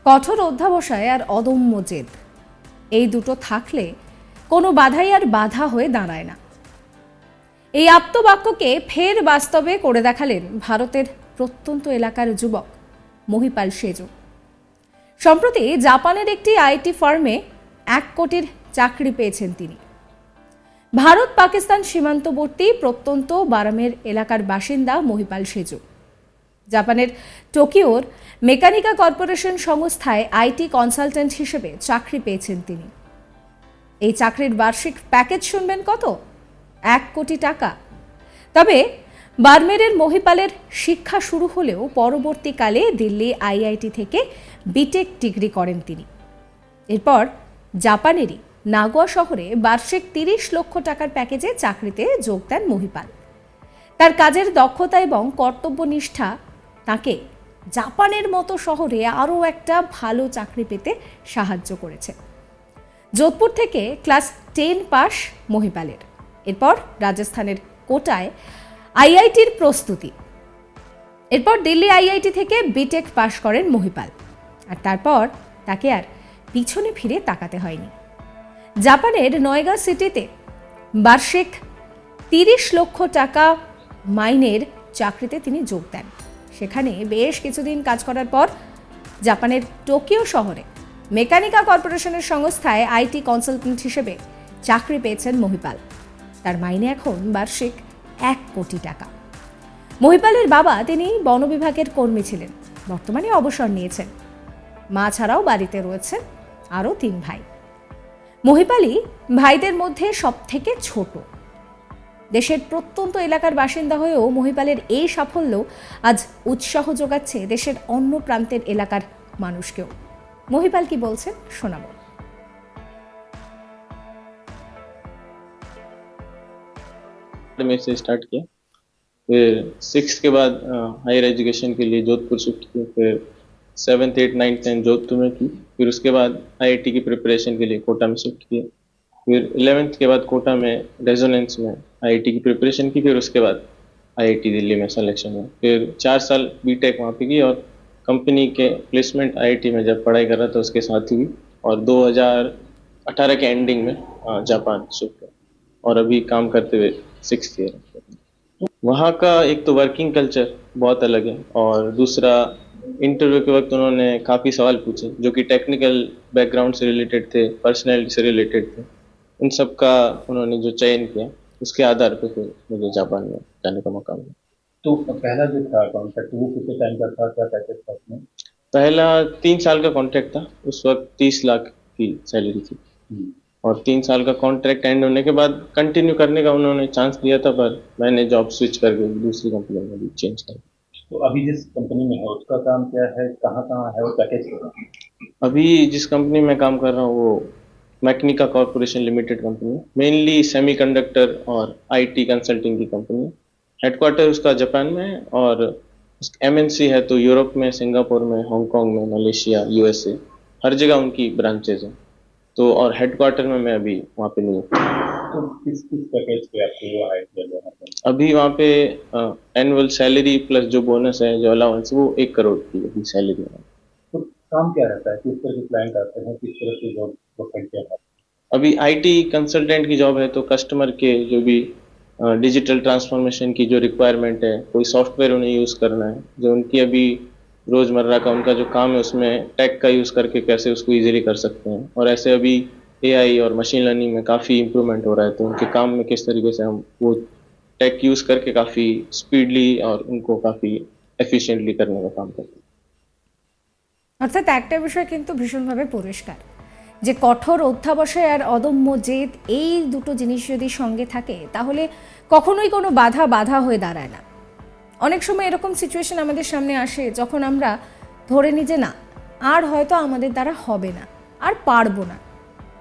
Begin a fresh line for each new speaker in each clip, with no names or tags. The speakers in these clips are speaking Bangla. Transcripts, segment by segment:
কঠোর অধ্যবসায় আর অদম্য জেদ, এই দুটো থাকলে কোনো বাধাই আর বাধা হয়ে দাঁড়ায় না। এই আপ্তবাক্যকে ফের বাস্তবে করে দেখালেন ভারতের প্রত্যন্ত এলাকার যুবক মহিপাল সেজু। সম্প্রতি জাপানের একটি আইটি ফার্মে 1 কোটির চাকরি পেয়েছেন তিনি। ভারত পাকিস্তান সীমান্তবর্তী প্রত্যন্ত বারামের এলাকার বাসিন্দা মহিপাল সেজু জাপানের টোকিওর মেকানিকা কর্পোরেশন সংস্থায় আইটি কনসালটেন্ট হিসেবে চাকরি পেয়েছেন তিনি। এই চাকরির বার্ষিক প্যাকেজ শুনবেন কত? 1 কোটি টাকা। তবে বার্মেরের মহিপালের শিক্ষা শুরু হলেও পরবর্তীকালে দিল্লি আইআইটি থেকে বিটেক ডিগ্রি করেন তিনি। এরপর জাপানেরই নাগোয়া শহরে বার্ষিক 30 লক্ষ টাকার প্যাকেজে চাকরিতে যোগ দেন মহিপাল। তার কাজের দক্ষতা এবং কর্তব্যনিষ্ঠা তাকে জাপানের মতো শহরে আরও একটা ভালো চাকরি পেতে সাহায্য করেছে। যোধপুর থেকে ক্লাস 10 পাস মহিপালের। এরপর রাজস্থানের কোটায় আইআইটির প্রস্তুতি। এরপর দিল্লি আইআইটি থেকে বিটেক পাশ করেন মহিপাল। আর তারপর তাকে আর পিছনে ফিরে তাকাতে হয়নি। জাপানের নয়গা সিটিতে বার্ষিক 30 লক্ষ টাকা মাইনের চাকরিতে তিনি যোগ দেন। সেখানে বেশ কিছুদিন কাজ করার পর জাপানের টোকিও শহরে মেকানিকা কর্পোরেশনের সংস্থায় আইটি কনসালটেন্ট হিসেবে চাকরি পেয়েছেন মহিপাল। তার মাইনে এখন বার্ষিক 1 কোটি টাকা। মহিপালের বাবা তিনি বন বিভাগের কর্মী ছিলেন, বর্তমানে অবসর নিয়েছেন। মা ছাড়াও বাড়িতে রয়েছে আরও 3 ভাই। মহিপালই ভাইদের মধ্যে সব থেকে ছোট। দেশের প্রত্যন্ত এলাকার বাসিন্দা হয়েও মহিপালের এই সাফল্য আজ উৎসাহ যোগাচ্ছে দেশের অন্য প্রান্তের এলাকার মানুষকেও। মহিপাল কি বলছেন শোনাবো।
में से स्टार्ट किया, फिर 6th के बाद हायर एजुकेशन के लिए जोधपुर शिफ्ट किया, फिर 7th 8th 9th 10th Jodhpur में की, फिर उसके बाद आईआईटी की प्रिपरेशन के लिए कोटा में शिफ्ट किया, फिर 11th के बाद कोटा में रेजोनेंस में आईआईटी की प्रिपरेशन की, फिर उसके बाद आईआईटी दिल्ली में सिलेक्शन हुआ, फिर 4 साल बीटेक वहाँ पे की और कंपनी के प्लेसमेंट आईआईटी में जब पढ़ाई कर रहा था उसके साथ हुई और 2018 के एंडिंग में जापान शिफ्ट हुआ और अभी काम करते हुए 6th ईयर। वहाँ का एक तो वर्किंग कल्चर बहुत अलग है और दूसरा इंटरव्यू के वक्त उन्होंने काफ़ी सवाल पूछे जो कि टेक्निकल बैकग्राउंड से रिलेटेड थे, पर्सनैलिटी से रिलेटेड थे। उन सब का उन्होंने जो चयन किया उसके आधार पर फिर मुझे जापान में जाने का मौका मिला।
तो पहला जो था कॉन्ट्रैक्ट वो कितने टाइम का था, क्या पैकेज था उसमें?
पहला 3 साल का कॉन्ट्रैक्ट था, उस वक्त 30 लाख की सैलरी थी और 3 साल का कॉन्ट्रैक्ट एंड होने के बाद कंटिन्यू करने का उन्होंने चांस दिया था, पर मैंने जॉब स्विच करके दूसरी कंपनी में भी चेंज कर।
तो अभी जिस कंपनी में है उसका काम क्या है, कहाँ कहाँ है और पैकेज क्या है?
अभी जिस कंपनी में काम कर रहा हूँ वो मैकेनिका कॉर्पोरेशन लिमिटेड कंपनी है, मेनली सेमीकंडक्टर और आईटी कंसल्टिंग की कंपनी है। हेडक्वार्टर उसका जापान में है और एमएनसी है तो यूरोप में, सिंगापुर में, हांगकांग में, मलेशिया, यूएसए, हर जगह उनकी ब्रांचेज हैं। तो और हेडक्वार्टर में मैं अभी वहाँ पे नहीं हूँ।
तो किस किस पैकेज पे आपको वो हायर किया गया है?
अभी वहाँ पे एनुअल सैलरी प्लस जो बोनस है, जो अलाउंस, वो 1 करोड़ की अभी सैलरी है।
तो काम क्या रहता है, किस तरह के क्लाइंट आते हैं, किस तरह से जॉब प्रोफाइल क्या है?
अभी आईटी कंसल्टेंट की जॉब है तो कस्टमर के जो भी डिजिटल ट्रांसफॉर्मेशन की जो रिक्वायरमेंट है, कोई सॉफ्टवेयर उन्हें यूज़ करना है, जो उनकी अभी रोज़मर्रा का उनका जो काम है उसमें टेक का यूज़ करके कैसे उसको इजीली कर सकते हैं। और ऐसे अभी एआई और मशीन लर्निंग में काफ़ी इम्प्रूवमेंट हो रहा है, तो उनके काम में किस तरीके से हम वो टेक यूज़ करके काफ़ी स्पीडली और उनको काफ़ी एफिशिएंटली करने का काम करते हैं।
অর্থাৎ একটা বিষয় কিন্তু ভীষণভাবে পরিষ্কার যে কঠোর অধ্যবসায় আর অদম্য জেদ, এই দুটো জিনিস যদি সঙ্গে থাকে তাহলে কখনোই কোনো বাধা হয়ে দাঁড়ায় না। অনেক সময় এরকম সিচুয়েশন আমাদের সামনে আসে যখন আমরা ধরে নিই যে না, আর হয়তো আমাদের দ্বারা হবে না, আর পারবো না,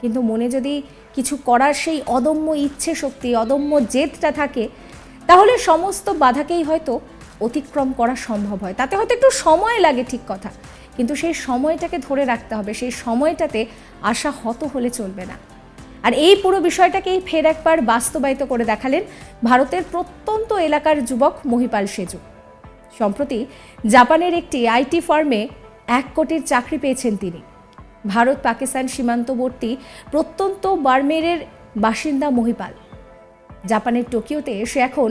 কিন্তু মনে যদি কিছু করার সেই অদম্য ইচ্ছে শক্তি, অদম্য জেদটা থাকে তাহলে সমস্ত বাধাকেই হয়তো অতিক্রম করা সম্ভব হয়। তাতে হয়তো একটু সময় লাগে, ঠিক কথা, কিন্তু সেই সময়টাকে ধরে রাখতে হবে, সেই সময়টাতে আশাহত হলে চলবে না। আর এই পুরো বিষয়টাকেই ফের একবার বাস্তবায়িত করে দেখালেন ভারতের প্রত্যন্ত এলাকার যুবক মহিপাল সেজু। সম্প্রতি জাপানের একটি আইটি ফার্মে 1 কোটির চাকরি পেয়েছেন তিনি। ভারত পাকিস্তান সীমান্তবর্তী প্রত্যন্ত বার্মেরের বাসিন্দা মহিপাল। জাপানের টোকিওতে সে এখন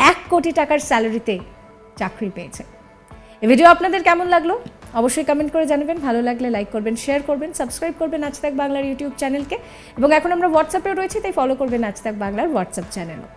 1 কোটি টাকার স্যালারিতে চাকরি পেয়েছে। এই ভিডিও আপনাদের কেমন লাগলো অবশ্যই কমেন্ট করে জানাবেন। ভালো লাগলে লাইক করবেন, শেয়ার করবেন, সাবস্ক্রাইব করবেন আজ তাক বাংলার ইউটিউব চ্যানেলকে। এবং এখন আমরা হোয়াটসঅ্যাপেও রয়েছি, তাই ফলো করবেন আজ তাক বাংলার হোয়াটসঅ্যাপ চ্যানেলও।